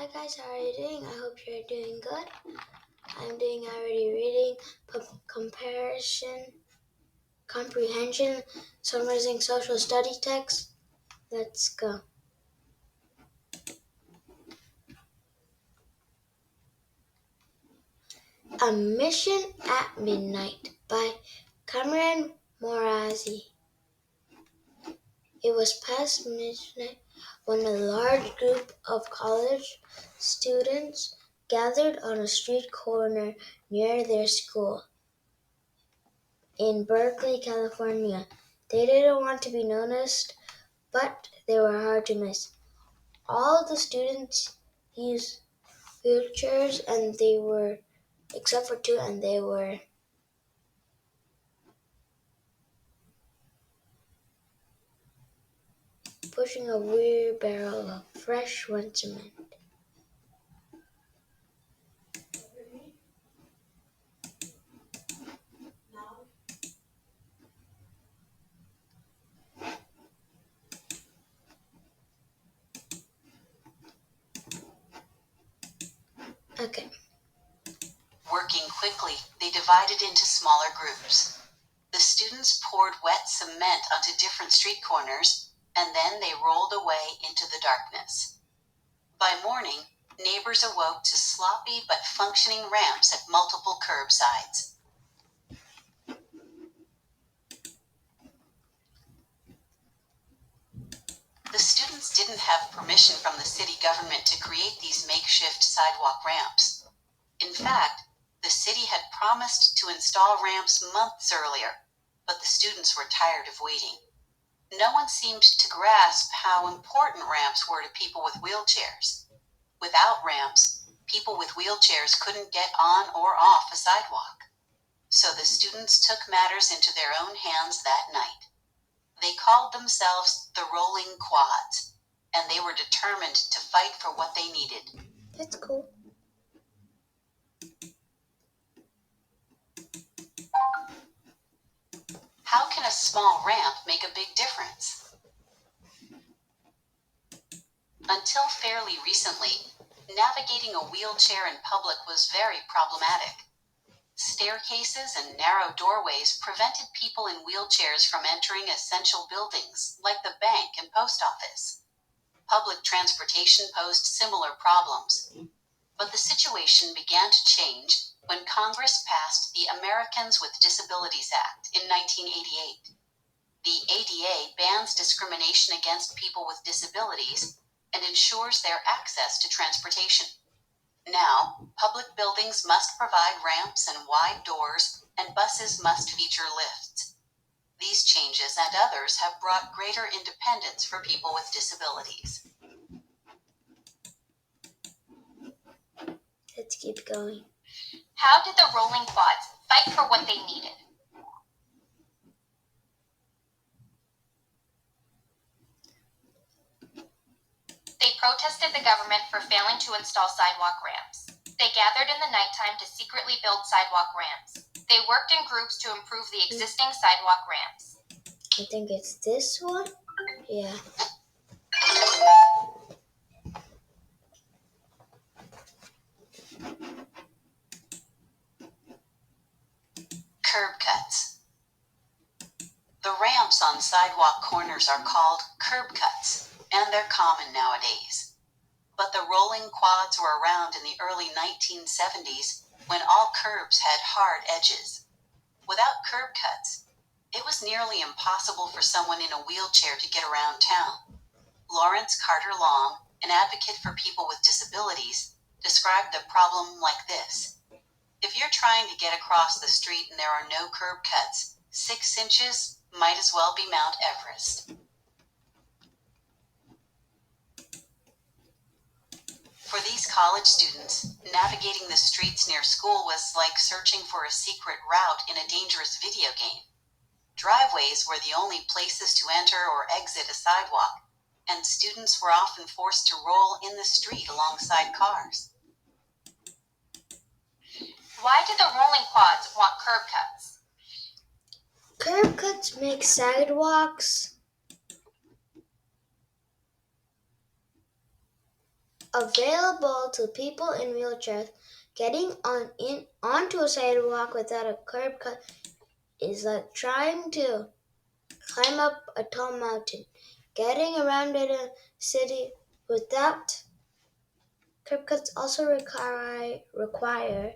Hi guys, how are you doing? I hope you're doing good. I'm doing iready reading, comprehension, summarizing social study text. Let's go. A Mission at Midnight by Cameron Morazi. It was past midnight when a large group of college students gathered on a street corner near their school in Berkeley, California. They didn't want to be noticed, but they were hard to miss. All the students used wheelchairs and they were, except for two, and they were pushing a wheelbarrow of fresh wet cement. Okay. Working quickly, they divided into smaller groups. The students poured wet cement onto different street corners, and then they rolled away into the darkness. By morning, neighbors awoke to sloppy but functioning ramps at multiple curbsides. The students didn't have permission from the city government to create these makeshift sidewalk ramps. In fact, the city had promised to install ramps months earlier, but the students were tired of waiting. No one seemed to grasp how important ramps were to people with wheelchairs. Without ramps, people with wheelchairs couldn't get on or off a sidewalk. So the students took matters into their own hands that night. They called themselves the Rolling Quads, and they were determined to fight for what they needed. That's cool. How can a small ramp make a big difference? Until fairly recently, navigating a wheelchair in public was very problematic. Staircases and narrow doorways prevented people in wheelchairs from entering essential buildings like the bank and post office. Public transportation posed similar problems. But the situation began to change when Congress passed the Americans with Disabilities Act in 1988. The ADA bans discrimination against people with disabilities and ensures their access to transportation. Now, public buildings must provide ramps and wide doors, and buses must feature lifts. These changes and others have brought greater independence for people with disabilities. Let's keep going. How did the Rolling Quads fight for what they needed? They protested the government for failing to install sidewalk ramps. They gathered in the nighttime to secretly build sidewalk ramps. They worked in groups to improve the existing sidewalk ramps. I think it's this one. Yeah. Curb cuts. The ramps on sidewalk corners are called curb cuts, and they're common nowadays. But the rolling quads were around in the early 1970s when all curbs had hard edges. Without curb cuts, it was nearly impossible for someone in a wheelchair to get around town. Lawrence Carter Long, an advocate for people with disabilities, described the problem like this. If you're trying to get across the street and there are no curb cuts, 6 inches might as well be Mount Everest. For these college students, navigating the streets near school was like searching for a secret route in a dangerous video game. Driveways were the only places to enter or exit a sidewalk, and students were often forced to roll in the street alongside cars. Why did the Rolling Quads want curb cuts? Curb cuts make sidewalks available to people in wheelchairs. Getting onto a sidewalk without a curb cut is like trying to climb up a tall mountain. Getting around in a city without curb cuts also require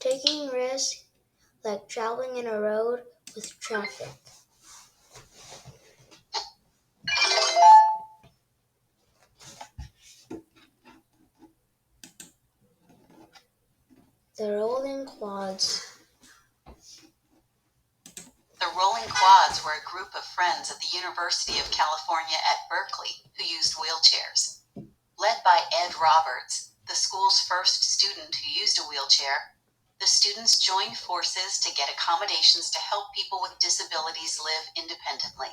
taking risks like traveling in a road with traffic. The rolling quads. The Rolling Quads were a group of friends at the University of California at Berkeley who used wheelchairs. Led by Ed Roberts, the school's first student who used a wheelchair, the students joined forces to get accommodations to help people with disabilities live independently.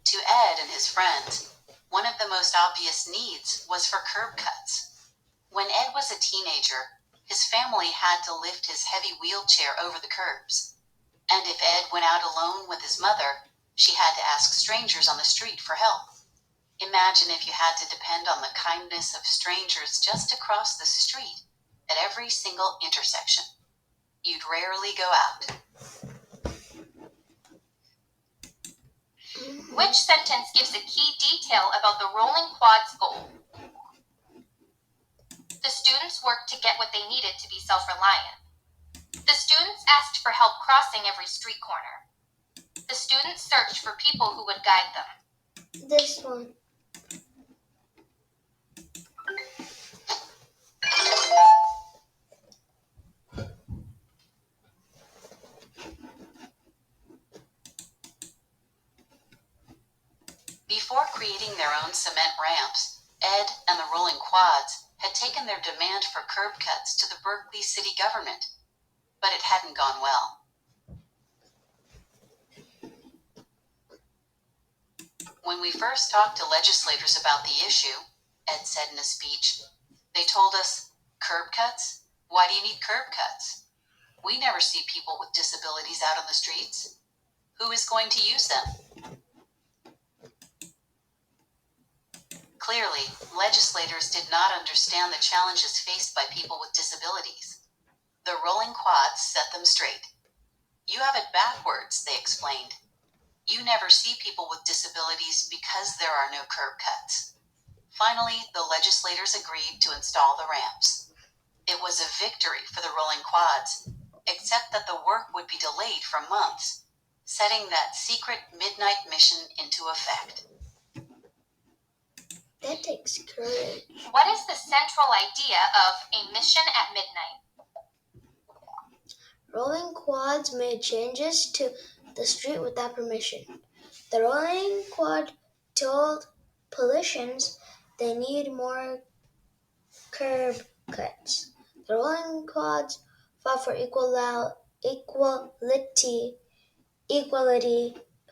To Ed and his friends, one of the most obvious needs was for curb cuts. When Ed was a teenager, his family had to lift his heavy wheelchair over the curbs. And if Ed went out alone with his mother, she had to ask strangers on the street for help. Imagine if you had to depend on the kindness of strangers just across the street at every single intersection. You'd rarely go out. Which sentence gives a key detail about the Rolling Quad's goal? The students worked to get what they needed to be self-reliant. The students asked for help crossing every street corner. The students searched for people who would guide them. This one. Before creating their own cement ramps, Ed and the Rolling Quads had taken their demand for curb cuts to the Berkeley city government, but it hadn't gone well. When we first talked to legislators about the issue, Ed said in a speech, they told us, curb cuts? Why do you need curb cuts? We never see people with disabilities out on the streets. Who is going to use them? Clearly, legislators did not understand the challenges faced by people with disabilities. The Rolling Quads set them straight. You have it backwards, they explained. You never see people with disabilities because there are no curb cuts. Finally, the legislators agreed to install the ramps. It was a victory for the Rolling Quads, except that the work would be delayed for months, setting that secret midnight mission into effect. That takes courage. What is the central idea of a mission at midnight? Rolling quads made changes to the street without permission. The rolling quad told politicians they need more curb cuts. The rolling quads fought for equality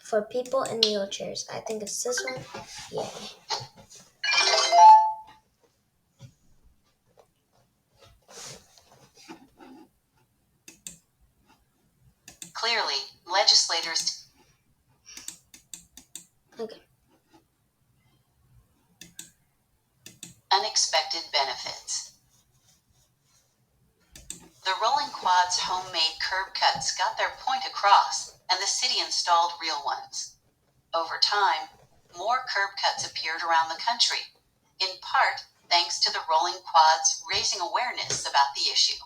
for people in wheelchairs. I think it's this one. Yeah. Clearly, legislators Okay. unexpected benefits. The Rolling Quads' homemade curb cuts got their point across, and the city installed real ones. Over time, more curb cuts appeared around the country, in part thanks to the Rolling Quads raising awareness about the issue.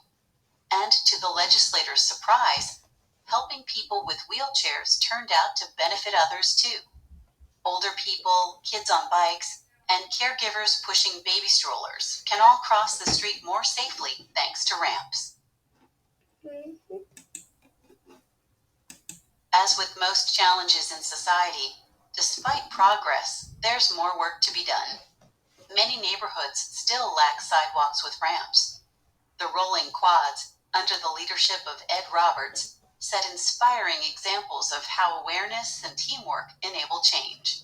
And to the legislators' surprise, helping people with wheelchairs turned out to benefit others too. Older people, kids on bikes, and caregivers pushing baby strollers can all cross the street more safely thanks to ramps. As with most challenges in society, despite progress, there's more work to be done. Many neighborhoods still lack sidewalks with ramps. The Rolling Quads, under the leadership of Ed Roberts, set inspiring examples of how awareness and teamwork enable change.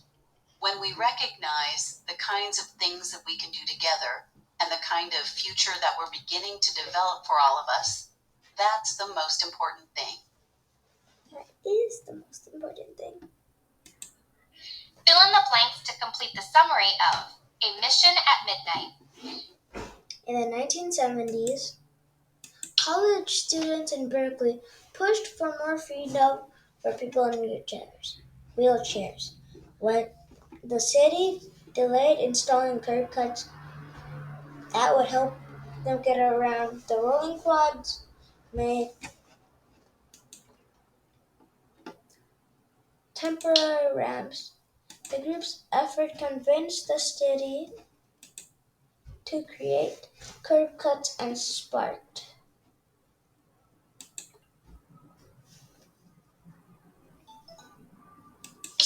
When we recognize the kinds of things that we can do together and the kind of future that we're beginning to develop for all of us, that's the most important thing. That is the most important thing. Fill in the blanks to complete the summary of A Mission at Midnight. In the 1970s, college students in Berkeley pushed for more freedom for people in wheelchairs. When the city delayed installing curb cuts that would help them get around, the rolling quads made temporary ramps. The group's effort convinced the city to create curb cuts and sparked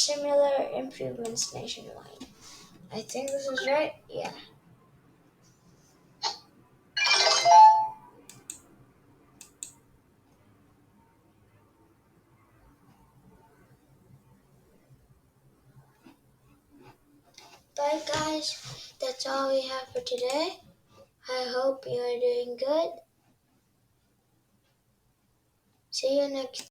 similar improvements nationwide. I think this is right. Yeah. Bye, guys. That's all we have for today. I hope you are doing good. See you next